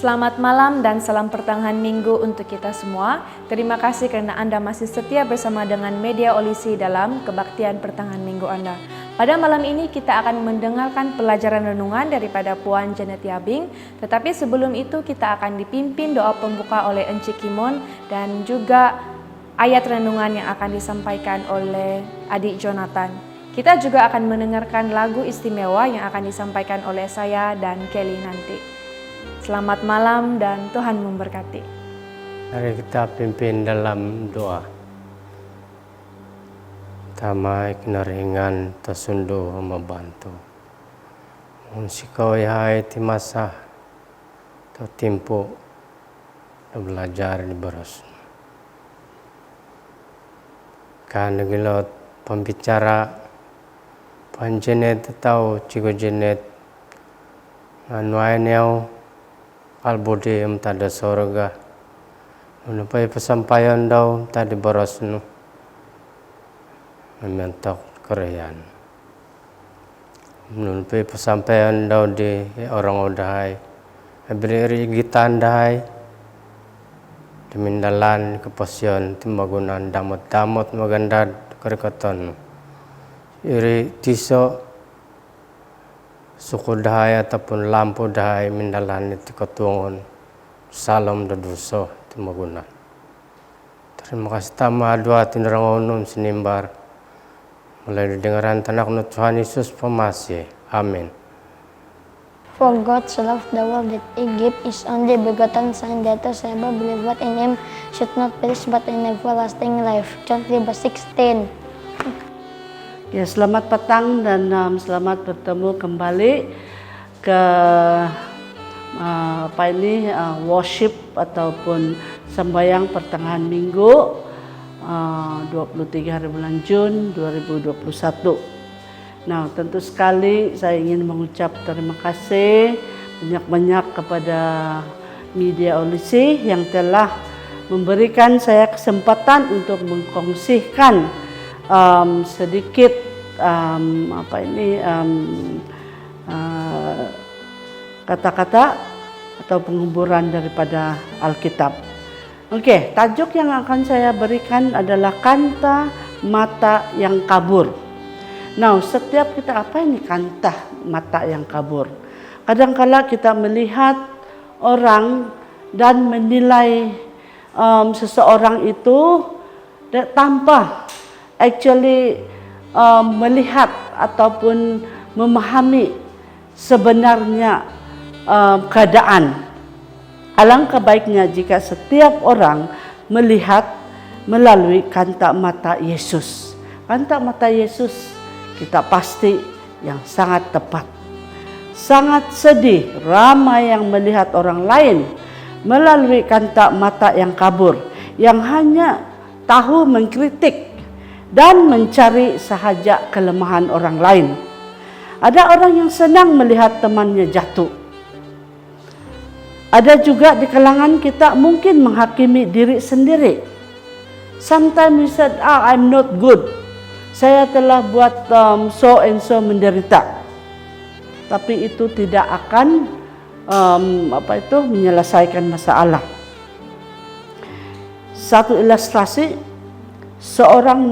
Selamat malam dan salam pertengahan minggu untuk kita semua. Terima kasih karena Anda masih setia bersama dengan Media Olisi dalam kebaktian pertengahan minggu Anda. Pada malam ini kita akan mendengarkan pelajaran renungan daripada Puan Janet Yabing. Tetapi sebelum itu kita akan dipimpin doa pembuka oleh Encik Kimon dan juga ayat renungan yang akan disampaikan oleh Adik Jonathan. Kita juga akan mendengarkan lagu istimewa yang akan disampaikan oleh saya dan Kelly nanti. Selamat malam dan Tuhan memberkati. Mari kita pimpin dalam doa. Tamai kinaringan tasundo membantu. Unsikau yahai timasa atau timpo belajar di beras. Kan gilot pembicara panjenet atau cigo jenet anuaineu albode tada sorga nupai pesampaian daw tadi boros nu mementok kerayan nupai pesampaian daw di orang odai beri gitan dai dimindalan keposion timbagunan damot maganda kerekaton iri tiso suku dahai ataupun lampu dahai mindalan itu ketungun salam daduso timaguna. Terima kasih tama dua tindarangonun senimbar mulai dengaran tanak nu Tuhan Yesus pemasih. Amin. For God so loved the world that He gave His only begotten Son, that whosoever believeth in Him should not perish but in everlasting life. John 3:16. Ya, selamat petang dan selamat bertemu kembali ke worship ataupun sembahyang pertengahan minggu 23 hari bulan Jun 2021. Nah, tentu sekali saya ingin mengucap terima kasih banyak-banyak kepada Media Olisi yang telah memberikan saya kesempatan untuk mengkongsikan sedikit kata-kata atau penguburan daripada Alkitab. Oke, tajuk yang akan saya berikan adalah kanta mata yang kabur. Nah, setiap kita apa ini kanta mata yang kabur? Kadangkala kita melihat orang dan menilai seseorang itu tanpa melihat ataupun memahami sebenarnya keadaan. Alangkah baiknya jika setiap orang melihat melalui kanta mata Yesus. Kanta mata Yesus kita pasti yang sangat tepat. Sangat sedih ramai yang melihat orang lain melalui kanta mata yang kabur, yang hanya tahu mengkritik dan mencari sahaja kelemahan orang lain. Ada orang yang senang melihat temannya jatuh. Ada juga di kalangan kita mungkin menghakimi diri sendiri. Sometimes we said, I'm not good. Saya telah buat so and so menderita. Tapi itu tidak akan menyelesaikan masalah. Satu ilustrasi, seorang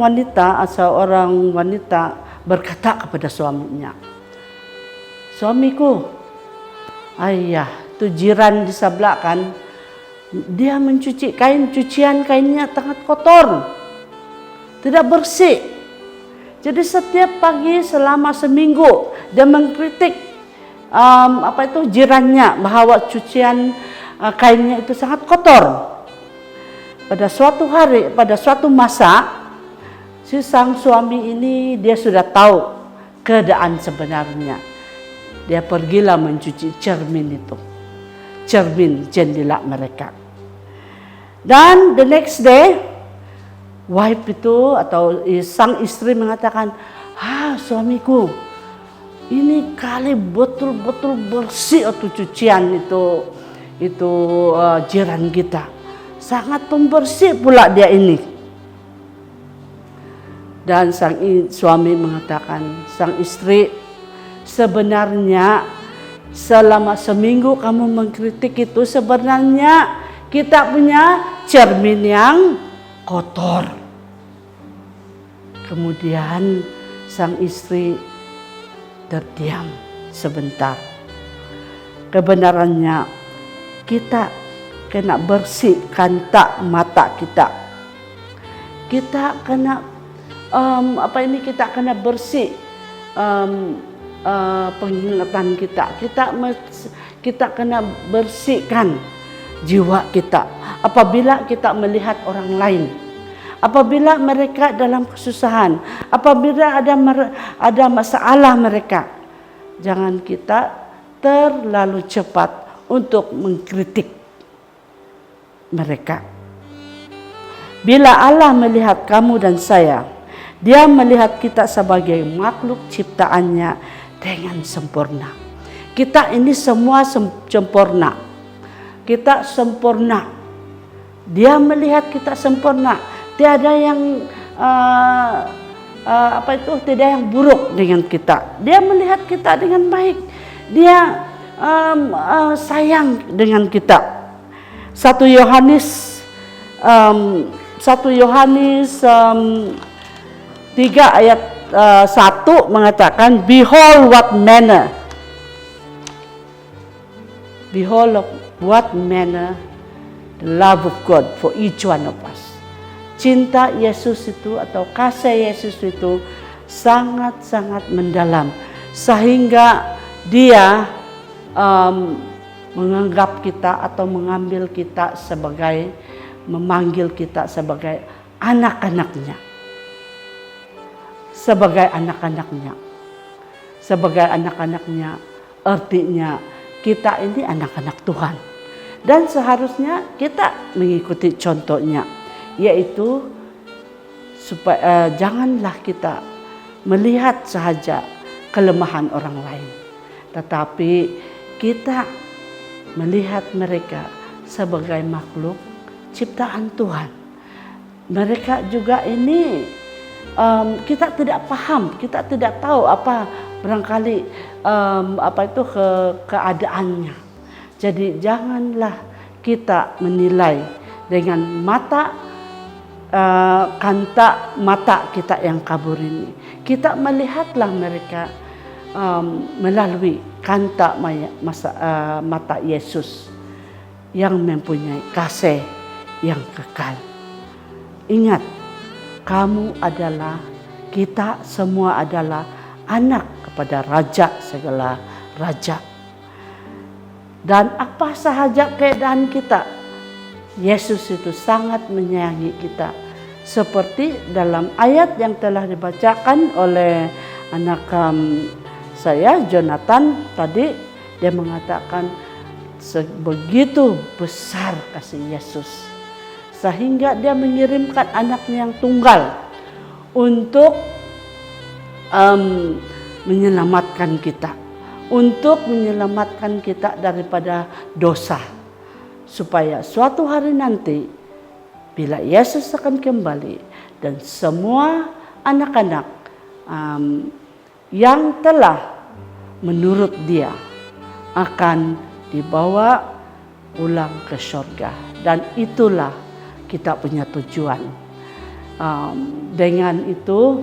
wanita berkata kepada suaminya, suamiku, ayah, itu jiran di sebelah kan, dia mencuci kainnya sangat kotor, tidak bersih. Jadi setiap pagi selama seminggu dia mengkritik jirannya bahwa cucian kainnya itu sangat kotor. Pada suatu masa, si sang suami ini dia sudah tahu keadaan sebenarnya. Dia pergilah mencuci cermin jendela mereka. Dan the next day, wife itu atau sang istri mengatakan, suamiku, ini kali betul-betul bersih atau cucian itu jiran kita. Sangat pembersih pula dia ini. Dan sang suami mengatakan, sang istri, sebenarnya selama seminggu kamu mengkritik itu sebenarnya kita punya cermin yang kotor. Kemudian sang istri terdiam sebentar. Kebenarannya kita kena bersihkan tak mata kita. Kita kena kita kena bersih pengingatan kita. Kita kena bersihkan jiwa kita. Apabila kita melihat orang lain, apabila mereka dalam kesusahan, apabila ada masalah mereka, jangan kita terlalu cepat untuk mengkritik mereka. Bila Allah melihat kamu dan saya, Dia melihat kita sebagai makhluk ciptaannya dengan sempurna. Kita ini semua sempurna. Kita sempurna. Dia melihat kita sempurna. Tiada yang tidak yang buruk dengan kita. Dia melihat kita dengan baik. Dia sayang dengan kita. 1 Yohanes 3 ayat 1 mengatakan, Behold what manner the love of God for each one of us. Cinta Yesus itu atau kasih Yesus itu sangat-sangat mendalam, sehingga Dia menganggap kita atau mengambil kita sebagai, memanggil kita sebagai anak-anaknya. Sebagai anak-anaknya. Sebagai anak-anaknya, artinya kita ini anak-anak Tuhan. Dan seharusnya kita mengikuti contohnya, yaitu supaya janganlah kita melihat sahaja kelemahan orang lain, tetapi kita melihat mereka sebagai makhluk ciptaan Tuhan. Mereka juga ini kita tidak paham, kita tidak tahu apa barangkali keadaannya. Jadi janganlah kita menilai dengan kanta mata kita yang kabur ini. Kita melihatlah mereka melalui kanta mata Yesus yang mempunyai kasih yang kekal. Ingat, kita semua adalah anak kepada Raja segala raja. Dan apa sahaja keadaan kita, Yesus itu sangat menyayangi kita. Seperti dalam ayat yang telah dibacakan oleh anak saya, Jonathan tadi, dia mengatakan sebegitu besar kasih Yesus, sehingga Dia mengirimkan anaknya yang tunggal untuk menyelamatkan kita, untuk menyelamatkan kita daripada dosa, supaya suatu hari nanti bila Yesus akan kembali dan semua anak-anak yang telah menurut Dia akan dibawa pulang ke surga. Dan itulah kita punya tujuan. Dengan itu,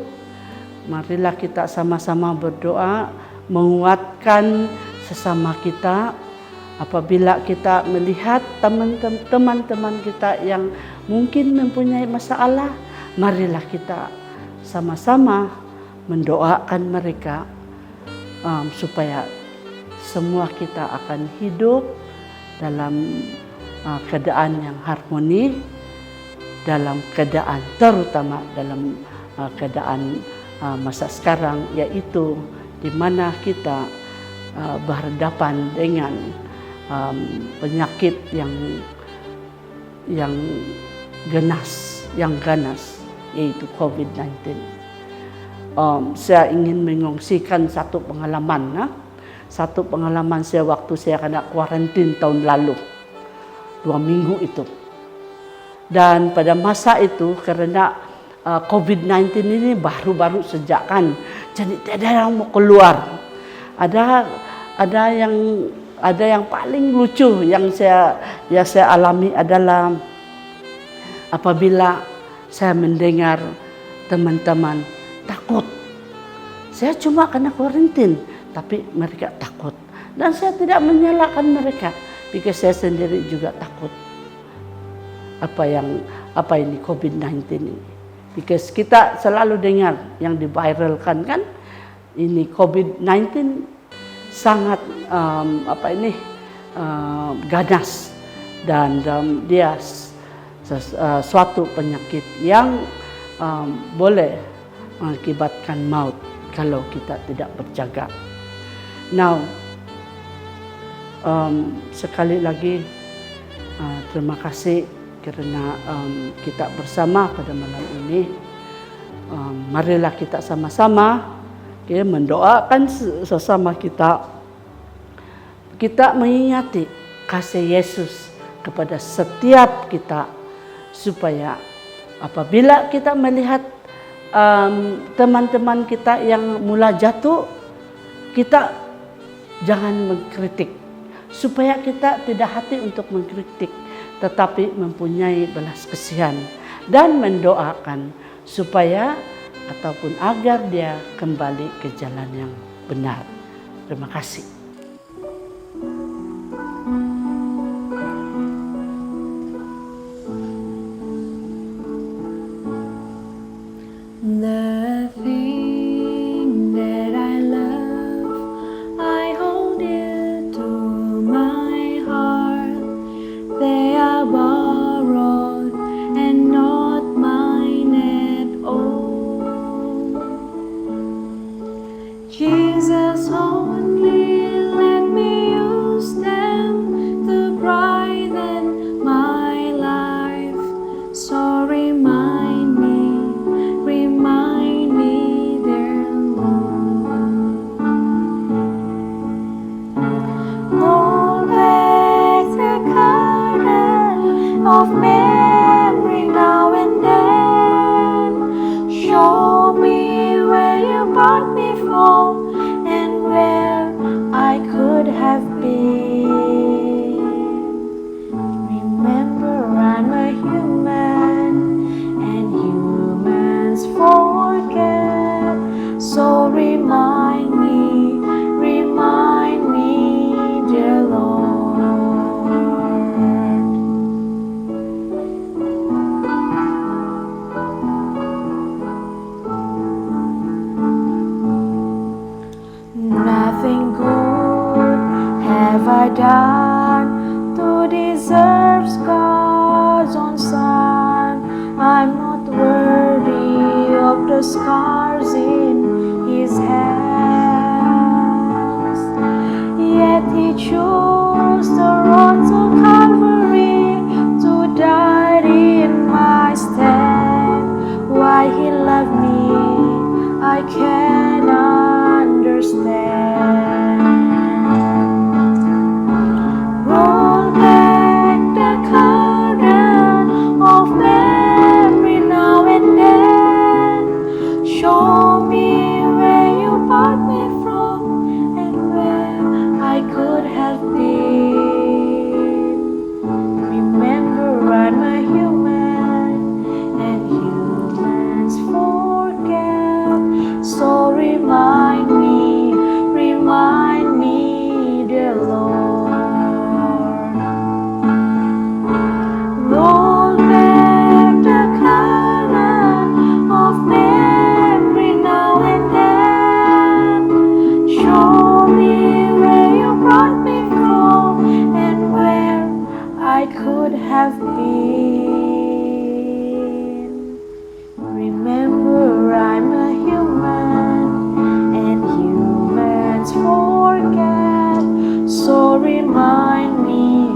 marilah kita sama-sama berdoa, menguatkan sesama kita. Apabila kita melihat teman-teman kita yang mungkin mempunyai masalah, marilah kita sama-sama mendoakan mereka supaya semua kita akan hidup dalam keadaan yang harmoni, dalam keadaan terutama dalam keadaan masa sekarang, yaitu di mana kita berhadapan dengan penyakit yang ganas, yaitu COVID-19. Saya ingin mengungsikan satu pengalaman. Satu pengalaman saya waktu saya kena kuarantin tahun lalu, 2 minggu itu. Dan pada masa itu karena COVID-19 ini baru-baru sejak kan, jadi tidak ada yang mau keluar. Ada ada yang paling lucu yang saya alami adalah apabila saya mendengar teman-teman takut. Saya cuma kena kuarantin, tapi mereka takut. Dan saya tidak menyalahkan mereka, because saya sendiri juga takut. Apa ini COVID-19 ini? Because kita selalu dengar yang diviralkan kan, ini COVID-19 sangat ganas dan dia suatu penyakit yang boleh mengakibatkan maut kalau kita tidak berjaga. Now, sekali lagi terima kasih karena kita bersama pada malam ini. Marilah kita sama-sama mendoakan sesama kita. Kita mengingati kasih Yesus kepada setiap kita, supaya apabila kita melihat teman-teman kita yang mula jatuh, kita jangan mengkritik, supaya kita tidak hati untuk mengkritik, tetapi mempunyai belas kasihan dan mendoakan supaya ataupun agar dia kembali ke jalan yang benar. Terima kasih. The thing that I love, I hold it to my heart. They are borrowed and not mine at all. Jesus, only let me use them to brighten my life. So remind me, dear Lord. Roll back the curtain of memory now and then. Show me where you brought me from and where I could have been. Remember, I'm a human and humans forget. So remind me, dear Lord. Nothing good have I done to deserve God's own Son. I'm not worthy of the scars in His hands. Yet He chose the road to Calvary to die in my stead. Why He loved me, I can't understand. Roll back the curtain of memory now and then. Show me where you brought me from and where I could have been. Remember, I'm a human and humans forget. So remind me, dear Lord. Roll back the curtain of memory now and then. Show me where you brought me from and where I could have been. Remember, I'm a human and humans forget. So remind me,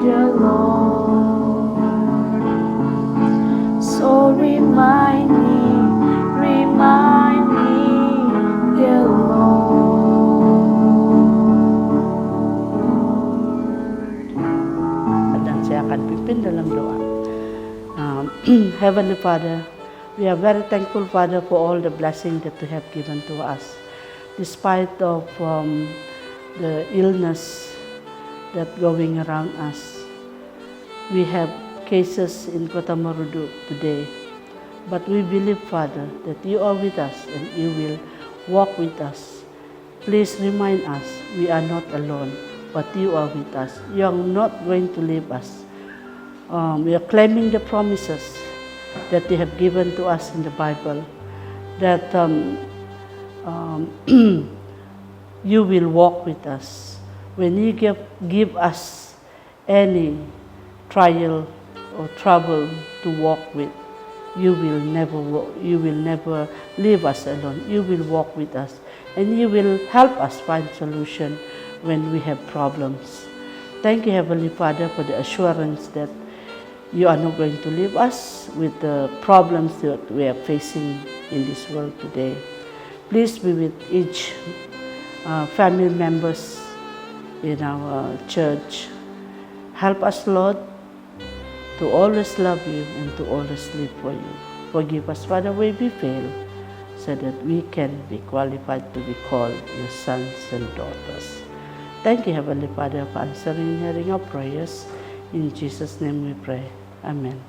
dear Lord. So remind me, dear Lord. Dan saya akan pimpin dalam doa. Heavenly Father, we are very thankful, Father, for all the blessings that you have given to us. despite of the illness that going around us. We have cases in Kota Marudu today, but we believe, Father, that you are with us and you will walk with us. Please remind us we are not alone, but you are with us. You are not going to leave us. We are claiming the promises that you have given to us in the Bible, that you will walk with us. When you give us any trial or trouble to walk with, you will never leave us alone. You will walk with us, and you will help us find solution when we have problems. Thank you, Heavenly Father, for the assurance that you are not going to leave us with the problems that we are facing in this world today. Please be with each family members in our church. Help us, Lord, to always love you and to always live for you. Forgive us, Father, where we fail, so that we can be qualified to be called your sons and daughters. Thank you, Heavenly Father, for answering and hearing our prayers. In Jesus' name we pray. Amen.